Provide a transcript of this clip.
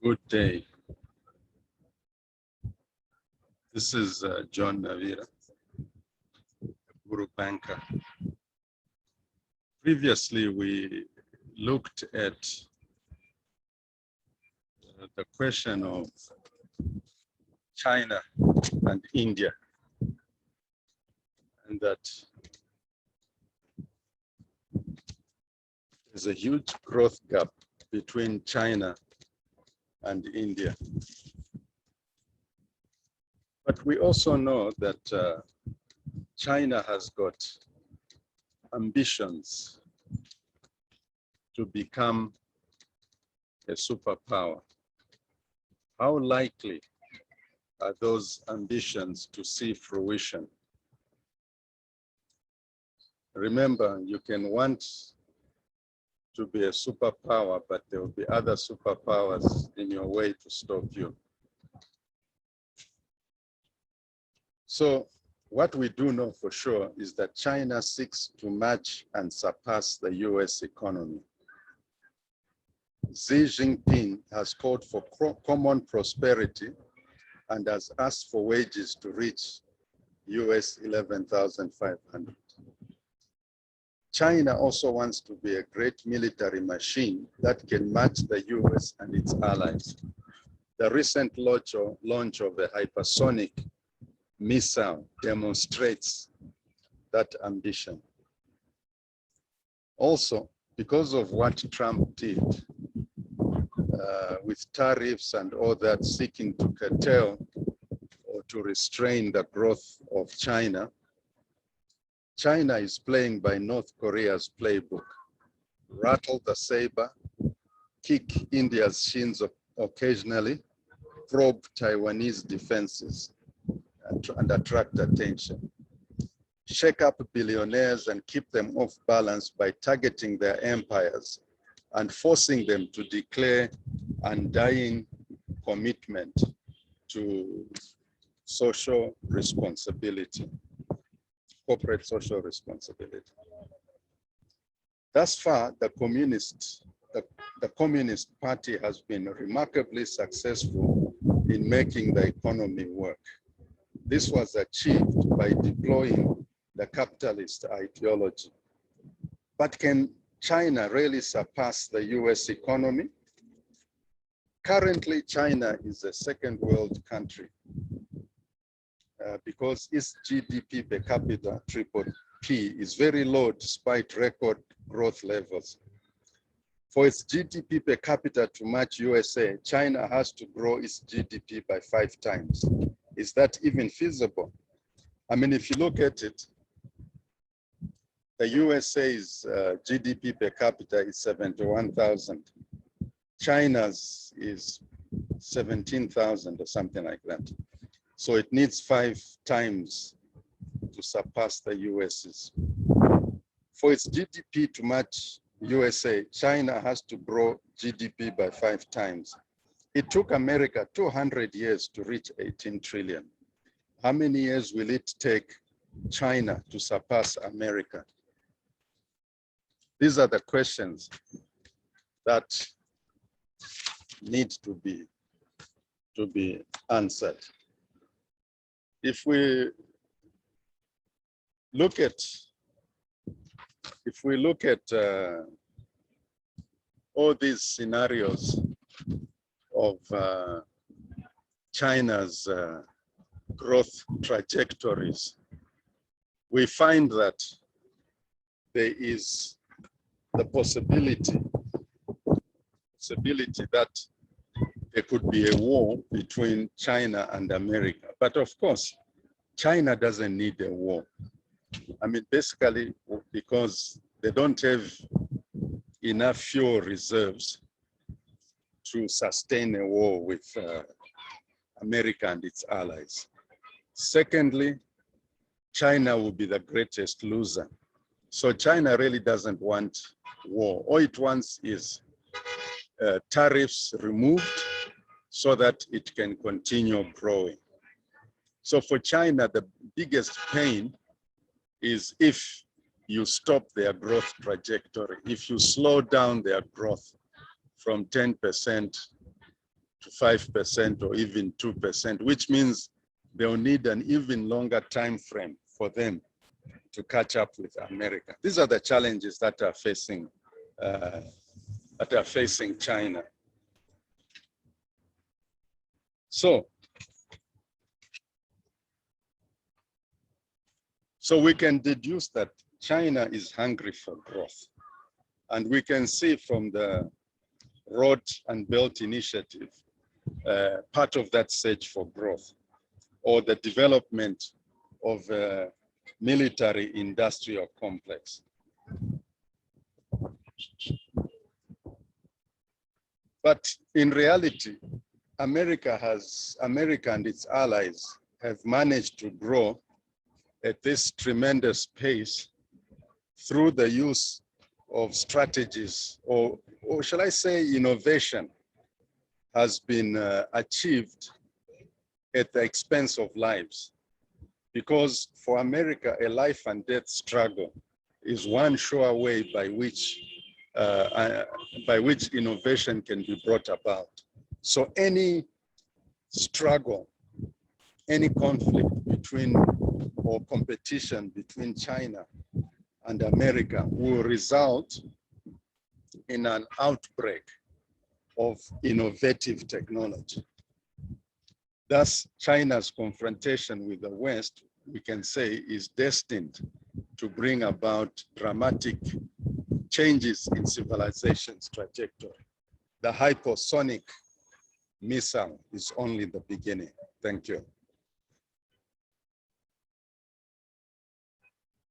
Good day. This is John Navira, Guru Banker. Previously, we looked at the question of China and India, and that there's a huge growth gap between China and India. But we also know that China has got ambitions to become a superpower. How likely are those ambitions to see fruition? Remember, you can want to be a superpower, but there will be other superpowers in your way to stop you. So what we do know for sure is that China seeks to match and surpass the US economy. Xi Jinping has called for common prosperity and has asked for wages to reach US 11,500. China also wants to be a great military machine that can match the US and its allies. The recent launch of a hypersonic missile demonstrates that ambition. Also, because of what Trump did with tariffs and all that, seeking to curtail or to restrain the growth of China, China is playing by North Korea's playbook: rattle the saber, kick India's shins occasionally, probe Taiwanese defenses, and attract attention. Shake up billionaires and keep them off balance by targeting their empires and forcing them to declare undying commitment to social responsibility, corporate social responsibility. Thus far, the Communist Party has been remarkably successful in making the economy work. This was achieved by deploying the capitalist ideology. But can China really surpass the US economy? Currently, China is a second world country because its GDP per capita, triple P, is very low despite record growth levels. For its GDP per capita to match USA, China has to grow its GDP by 5 times. Is that even feasible? I mean, if you look at it, the USA's GDP per capita is 71,000. China's is 17,000 or something like that. So it needs 5 times to surpass the US's. For its GDP to match USA, China has to grow GDP by 5 times. It took America 200 years to reach 18 trillion. How many years will it take China to surpass America? These are the questions that need to be answered. If we look at all these scenarios of China's growth trajectories, we find that there is the possibility that there could be a war between China and America. But of course, China doesn't need a war. I mean, basically, because they don't have enough fuel reserves to sustain a war with America and its allies. Secondly, China will be the greatest loser. So China really doesn't want war. All it wants is tariffs removed so that it can continue growing. So for China, the biggest pain is if you stop their growth trajectory, if you slow down their growth from 10% to 5% or even 2%, which means they'll need an even longer time frame for them to catch up with America. These are the challenges that are facing China. So we can deduce that China is hungry for growth. And we can see from the Road and Belt Initiative, part of that search for growth, or the development of a military industrial complex. But in reality, America and its allies have managed to grow at this tremendous pace through the use of strategies, or shall I say innovation has been achieved at the expense of lives. Because for America, a life and death struggle is one sure way by which innovation can be brought about. So any struggle, any conflict between or competition between China and America will result in an outbreak of innovative technology. Thus, China's confrontation with the West, we can say, is destined to bring about dramatic changes in civilization's trajectory. The hypersonic missile is only the beginning. Thank you.